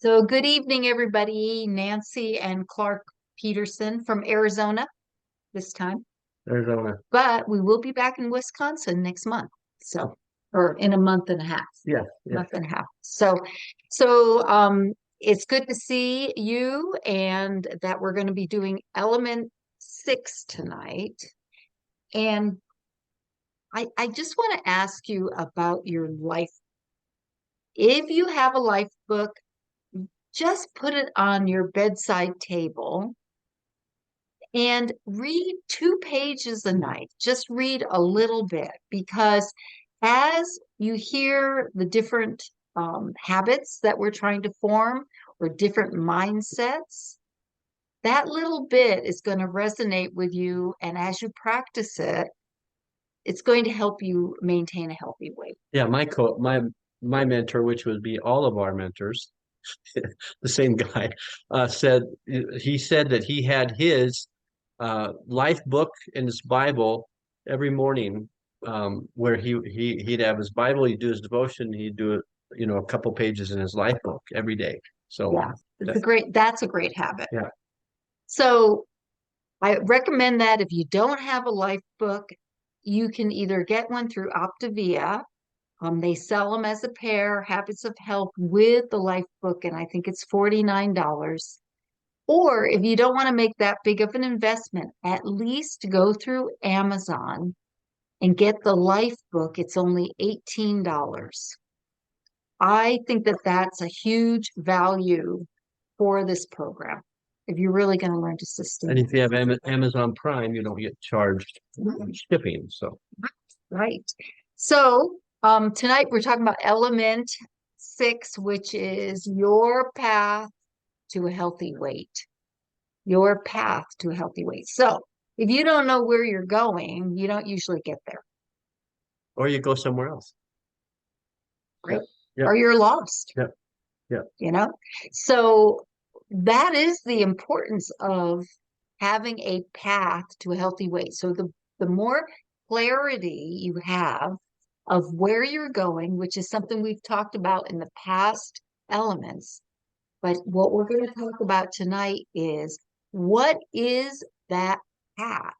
So, good evening, everybody. Nancy and Clark Peterson from Arizona this time, Arizona. but we will be back in Wisconsin next month. So, or in a month and a half, Yeah, yeah. month and a half. So, it's good to see you and that we're going to be doing Element 6 tonight. And I just want to ask you about your life. If you have a life book, just put it on your bedside table and read 2 pages a night. Just read a little bit because as you hear the different habits that we're trying to form or different mindsets, that little bit is going to resonate with you. And as you practice it, it's going to help you maintain a healthy weight. Yeah, my mentor, which would be all of our mentors, the same guy, said he said that he had his life book in his Bible every morning, where he'd have his Bible, he'd do his devotion, he'd do it, a couple pages in his life book every day. So Yeah, that, that's a great habit. yeah. So I recommend that if you don't have a life book, you can either get one through Optavia. They sell them as a pair, Habits of Health with the life book, and I think it's $49. Or if you don't want to make that big of an investment, at least go through Amazon and get the life book. It's only $18. I think that that's a huge value for this program if you're really going to learn to And sustain if you have Amazon Prime, you don't get charged it. shipping. So Right. So, tonight we're talking about Element 6, which is your path to a healthy weight. Your path to a healthy weight. So, if you don't know where you're going, you don't usually get there, or you go somewhere else. right? Yep, yep, Or you're lost, yep, yep. you know? So, that is the importance of having a path to a healthy weight. So, the more clarity you have of where you're going, which is something we've talked about in the past elements. But what we're going to talk about tonight is what is that path?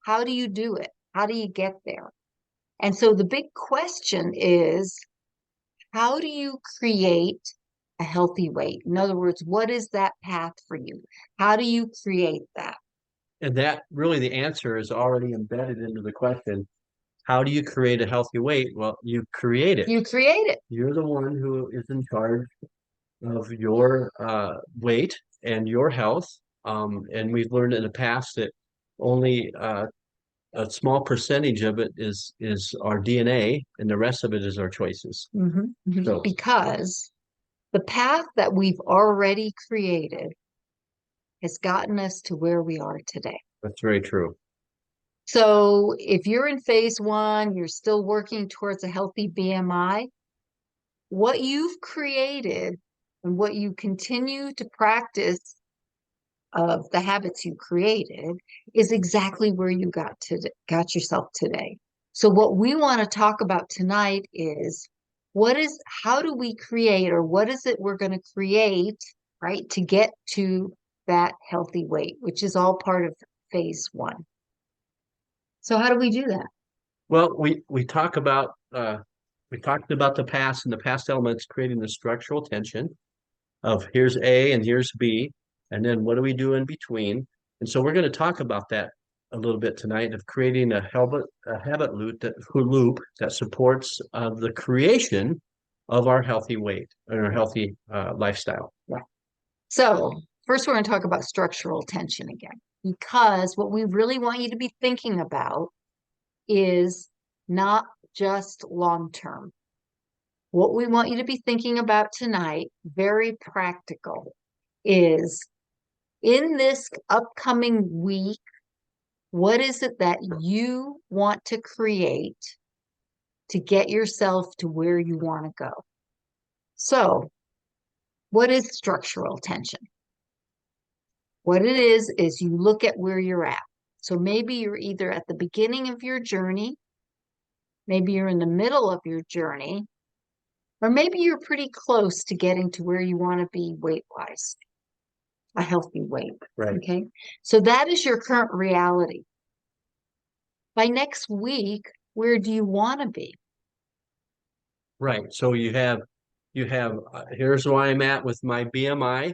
How do you do it? How do you get there? And so the big question is, how do you create a healthy weight? In other words, what is that path for you? How do you create that? And that really the answer is already embedded into the question. How do you create a healthy weight? Well, you create it. You create it. You're the one who is in charge of your weight and your health. And we've learned in the past that only a small percentage of it is our DNA, and the rest of it is our choices. So Because the path that we've already created has gotten us to where we are today. that's very true. So if you're in phase one, you're still working towards a healthy BMI, what you've created and what you continue to practice of the habits you created is exactly where you got yourself today. So what we want to talk about tonight is how do we create or what is it we're going to create, right, to get to that healthy weight, which is all part of phase one. So how do we do that? Well, we talked about the past and the past elements creating the structural tension of here's A and here's B, and then what do we do in between? And so we're going to talk about that a little bit tonight of creating a habit loop that supports the creation of our healthy weight and our healthy lifestyle. Yeah. So first, we're going to talk about structural tension again, because what we really want you to be thinking about is not just long term. What we want you to be thinking about tonight, very practical, is in this upcoming week, what is it that you want to create to get yourself to where you want to go? So, what is structural tension? What it is you look at where you're at. So maybe you're either at the beginning of your journey, maybe you're in the middle of your journey, Or maybe you're pretty close to getting to where you want to be weight-wise, a healthy weight. Right. Okay. So that is your current reality. By next week, where do you want to be? Right. So here's where I'm at with my BMI.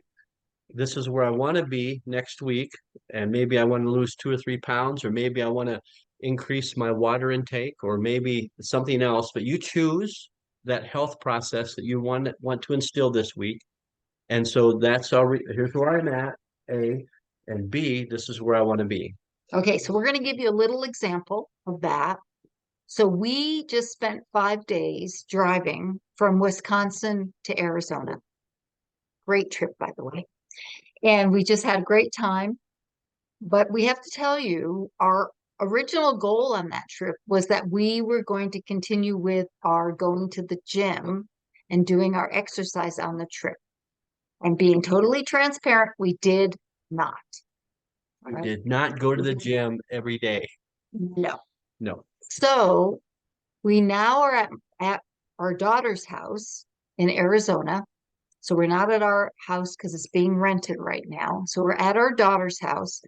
This is where I want to be next week. And maybe I want to lose 2 or 3 pounds, or maybe I want to increase my water intake, or maybe something else. But you choose that health process that you want to instill this week. And so here's where I'm at, A, and B, this is where I want to be. Okay, so we're going to give you a little example of that. So we just spent 5 days driving from Wisconsin to Arizona. Great trip, by the way. And we just had a great time. But we have to tell you, our original goal on that trip was that we were going to continue with our going to the gym and doing our exercise on the trip. And being totally transparent, we did not. All I right? did not go to the gym every day. No. No. So we now are at our daughter's house in Arizona. So we're not at our house because it's being rented right now. So we're at our daughter's house.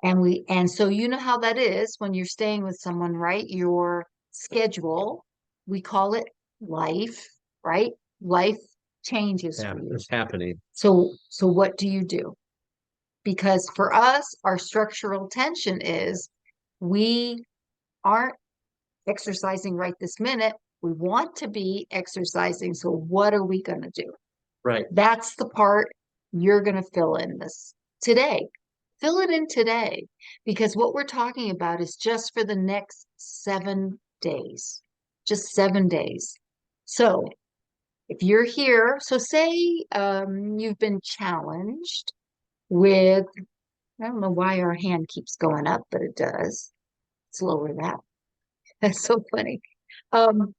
And so you know how that is when you're staying with someone, right? Your schedule, we call it life, right? Life changes Yeah, for you. it's happening. So what do you do? Because for us, our structural tension is we aren't exercising right this minute. We want to be exercising. So what are we going to do? Right. That's the part you're going to fill in this today. Fill it in today, because what we're talking about is just for the next 7 days, just 7 days. So if you're here, so say you've been challenged with, I don't know why our hand keeps going up, but it does. Let's lower that. That's so funny. Um,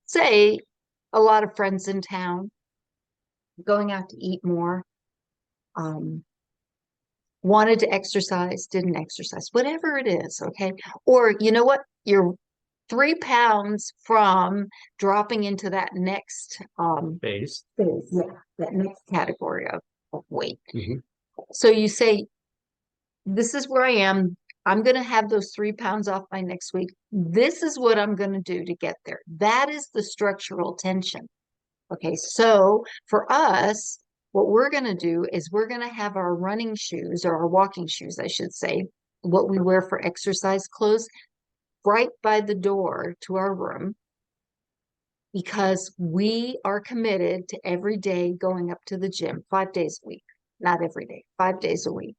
say a lot of friends in town, going out to eat more, um, wanted to exercise, didn't exercise, whatever it is, okay? Or you know what? You're 3 pounds from dropping into that next Base. phase, yeah, that next category of weight. Mhm. So you say, this is where I am. I'm going to have those 3 pounds off by next week. This is what I'm going to do to get there. That is the structural tension. Okay, so for us, what we're going to do is we're going to have our running shoes, or our walking shoes, I should say, what we wear for exercise clothes, right by the door to our room, because we are committed to every day going up to the gym 5 days a week. Not every day, 5 days a week,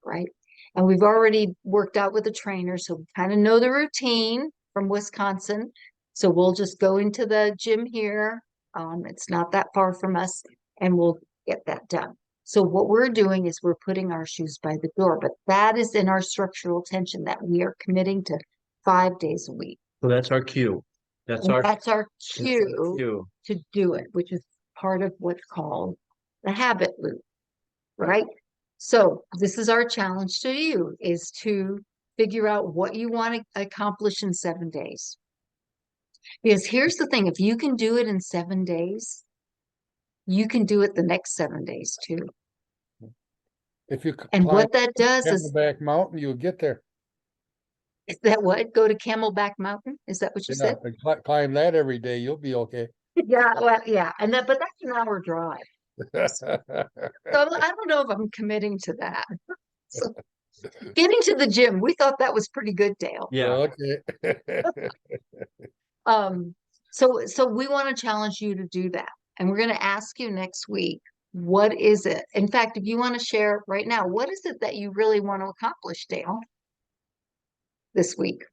right? And we've already worked out with a trainer, so we kind of know the routine from Wisconsin. So we'll just go into the gym here. It's not that far from us, and we'll get that done. So what we're doing is we're putting our shoes by the door, but that is in our structural tension that we are committing to 5 days a week. So that's our cue. That's And our that's our cue cue. to do it, which is part of what's called the habit loop, right? So this is our challenge to you, is to figure out what you want to accomplish in 7 days. Because here's the thing, if you can do it in 7 days, you can do it the next 7 days too. If you And climb what that does is Camelback Mountain, you'll get there. that what? Go to Camelback Mountain? Is that what you Yeah, said? and climb that every day, you'll be okay. Yeah, well, yeah. But that's an hour drive. So I don't know if I'm committing to that. So getting to the gym, we thought that was pretty good, Dale. Yeah. Okay. Um, so we want to challenge you to do that. And we're going to ask you next week, what is it? In fact, if you want to share right now, what is it that you really want to accomplish, Dale, this week?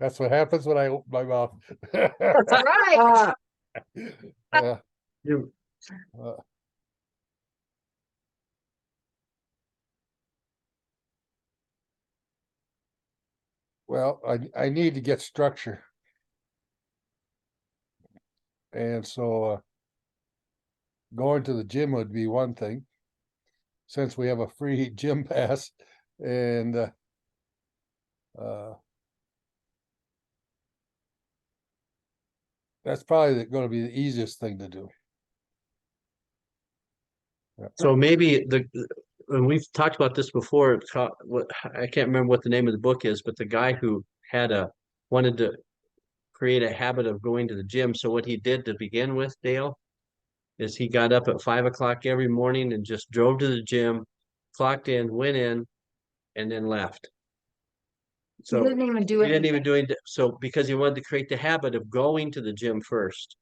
That's what happens when I open my mouth. That's right. Uh, You, uh, well, I need to get structure. And so going to the gym would be one thing, since we have a free gym pass. And uh, That's probably gonna be the easiest thing to do. So maybe and we've talked about this before. I can't remember what the name of the book is, but the guy who wanted to create a habit of going to the gym. So what he did to begin with, Dale, is he got up at 5 o'clock every morning and just drove to the gym, clocked in, went in, and then left. He So didn't even do he didn't even anything. doing so because he wanted to create the habit of going to the gym first.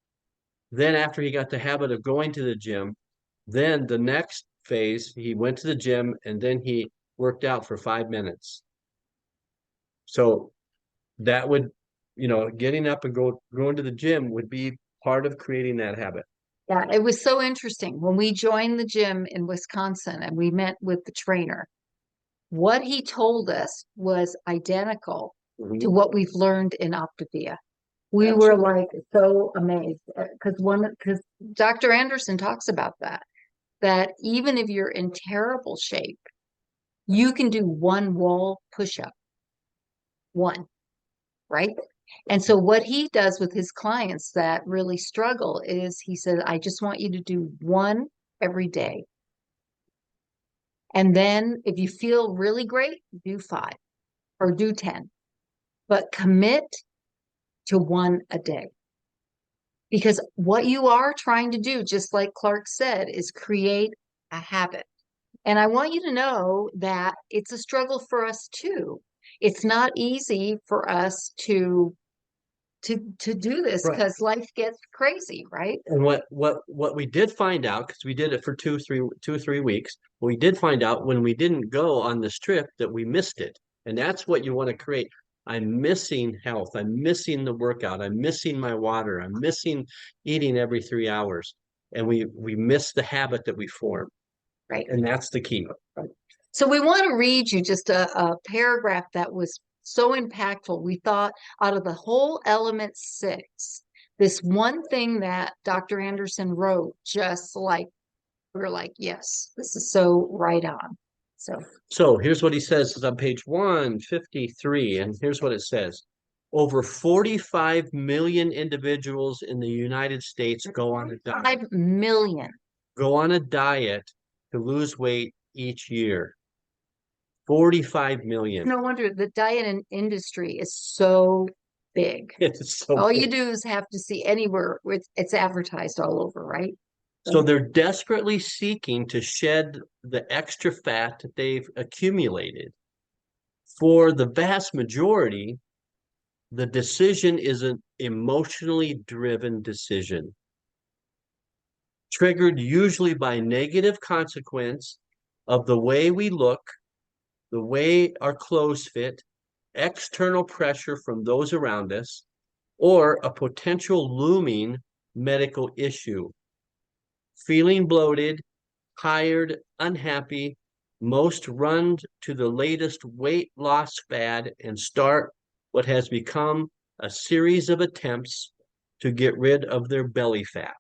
Then after he got the habit of going to the gym, then the next phase, he went to the gym and then he worked out for 5 minutes. So that would, getting up and going to the gym would be part of creating that habit. Yeah, it was so interesting. When we joined the gym in Wisconsin and we met with the trainer, what he told us was identical to what we've learned in Optavia. We were like so amazed because Dr. Anderson talks about that even if you're in terrible shape, you can do one wall push-up, one, right? And so what he does with his clients that really struggle is he said, I just want you to do one every day. And then if you feel really great, do 5 or do 10, but commit to one a day. Because what you are trying to do, just like Clark said, is create a habit. And I want you to know that it's a struggle for us too. It's not easy for us to do this Right. because life gets crazy, right? And what we did find out, because we did it for 2 or 3 weeks, we did find out when we didn't go on this trip that we missed it. And that's what you want to create. I'm missing health. I'm missing the workout. I'm missing my water. I'm missing eating every 3 hours. And we miss the habit that we form. Right. And that's the key. So we want to read you just a paragraph that was so impactful. We thought out of the whole element 6, this one thing that Dr. Anderson wrote, just like we were like, yes, this is so right on. So here's what he says. It's on page 153, and here's what it says. Over 45 million individuals in the United States go on a diet. 5 million. Go on a diet to lose weight each year. 45 million. No wonder the diet industry is so big. It's so All big. you do is have to see anywhere with it's advertised all over, right? So they're desperately seeking to shed the extra fat that they've accumulated. For the vast majority, the decision is an emotionally driven decision, triggered usually by negative consequence of the way we look, the way our clothes fit, external pressure from those around us, or a potential looming medical issue. Feeling bloated, tired, unhappy, most run to the latest weight loss fad and start what has become a series of attempts to get rid of their belly fat.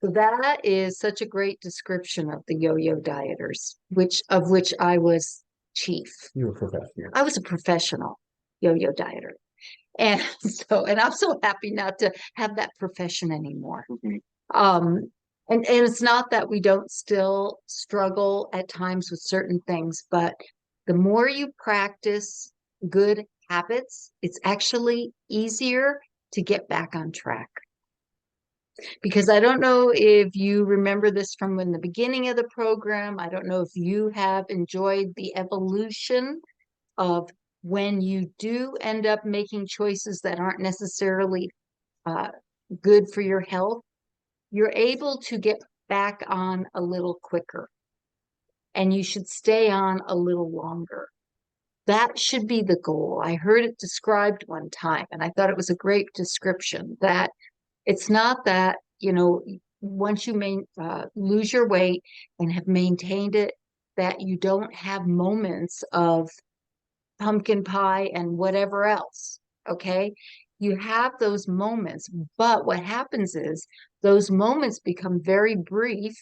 So that is such a great description of the yo-yo dieters, of which I was chief. You were professional. I was a professional yo-yo dieter. And I'm so happy not to have that profession anymore. And it's not that we don't still struggle at times with certain things, but the more you practice good habits, it's actually easier to get back on track. Because I don't know if you remember this from in the beginning of the program. I don't know if you have enjoyed the evolution of when you do end up making choices that aren't necessarily good for your health, you're able to get back on a little quicker. And you should stay on a little longer. That should be the goal. I heard it described one time, and I thought it was a great description that it's not that, once you lose your weight and have maintained it, that you don't have moments of pumpkin pie and whatever else. Okay. You have those moments, but what happens is those moments become very brief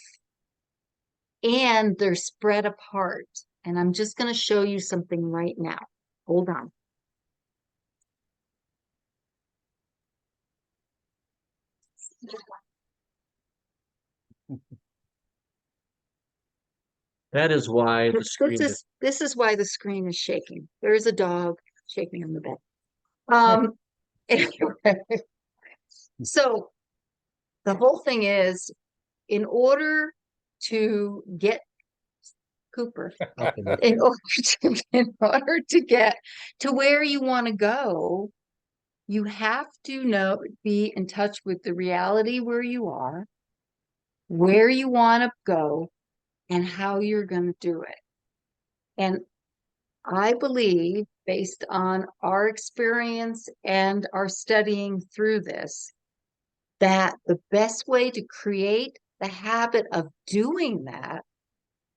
and they're spread apart. And I'm just going to show you something right now. Hold on. That is why the This screen is. this is why the screen is shaking. There is a dog shaking on the bed. Um, anyway, so the whole thing is, in order to get Cooper, in order to get to where you want to go, you have to be in touch with the reality where you are, where you want to go, and how you're going to do it. And I believe, based on our experience and our studying through this, that the best way to create the habit of doing that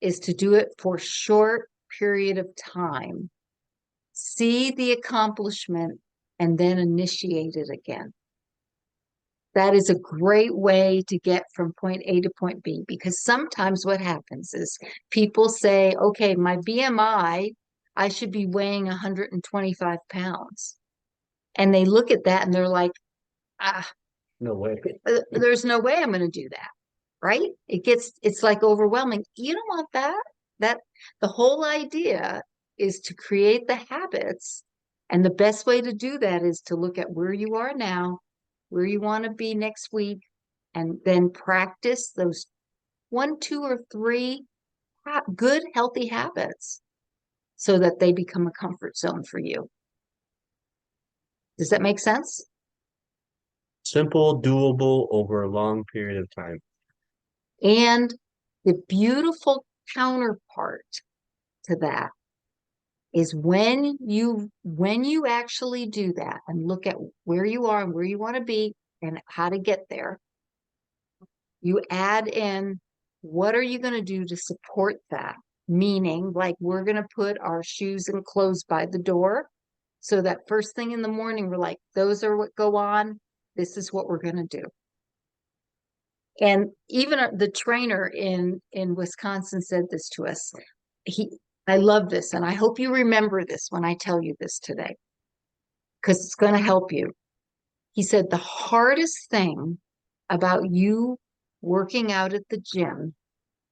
is to do it for a short period of time, see the accomplishment, and then initiate it again. That is a great way to get from point A to point B, because sometimes what happens is people say, okay, my BMI, I should be weighing 125 pounds. And they look at that and they're like, No way. there's no way I'm going to do that. Right? It's like overwhelming. You don't want that. The whole idea is to create the habits. And the best way to do that is to look at where you are now, where you want to be next week, and then practice those 1, 2, or 3 good, healthy habits so that they become a comfort zone for you. Does that make sense? Simple, doable over a long period of time. And the beautiful counterpart to that is when you actually do that and look at where you are and where you want to be and how to get there, you add in, what are you going to do to support that? Meaning, like, we're going to put our shoes and clothes by the door, so that first thing in the morning, we're like, those are what go on. This is what we're going to do. And even the trainer in Wisconsin said this to us. I love this, and I hope you remember this when I tell you this today, because it's going to help you. He said the hardest thing about you working out at the gym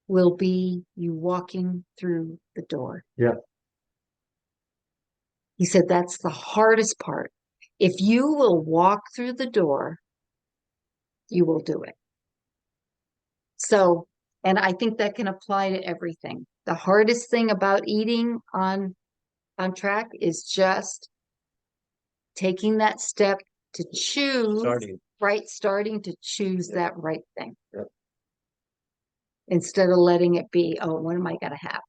will be you walking through the door. Yeah. He said that's the hardest part. If you will walk through the door, you will do it. So, and I think that can apply to everything. The hardest thing about eating on track is just taking that step to choose, starting to choose that right thing. Yep. Instead of letting it be, oh, what am I going to have?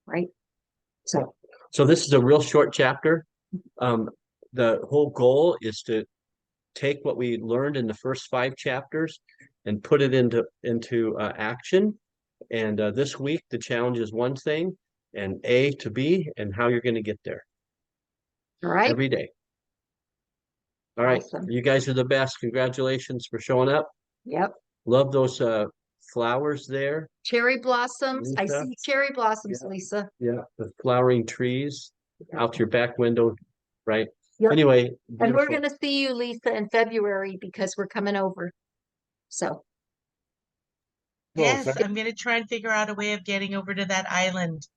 Right? So this is a real short chapter. The whole goal is to take what we learned in the first 5 chapters and put it into action. And this week, the challenge is one thing, and A to B, and how you're going to get there. All right. Every day. All right. Awesome. You guys are the best. Congratulations for showing up. Yep. Love those flowers there. Cherry blossoms. Lisa? I see cherry blossoms, Yeah. Lisa. Yeah, the flowering trees out your back window, right? Yep. Anyway, And we're beautiful. going to see you, Lisa, in February, because we're coming over. So, Yes, Well, I'm going to try and figure out a way of getting over to that island.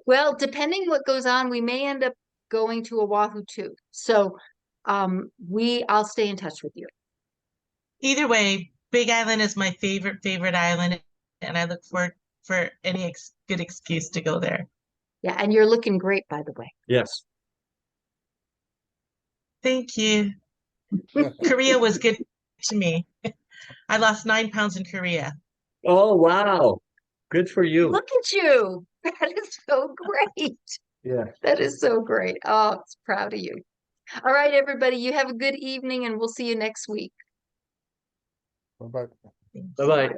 well, depending what goes on, we may end up going to Oahu too. So, I'll stay in touch with you. Either way, Big Island is my favorite island, and I look forward for any good excuse to go there. Yeah, and you're looking great, by the way. Yes. Thank you. Korea was good to me. I lost 9 pounds in Korea. Oh, wow. Good for you. Look at you. That is so great. Yeah. That is so great. Oh, I'm proud of you. All right, everybody, you have a good evening, and we'll see you next week. bye-bye. Thank you. Bye-bye.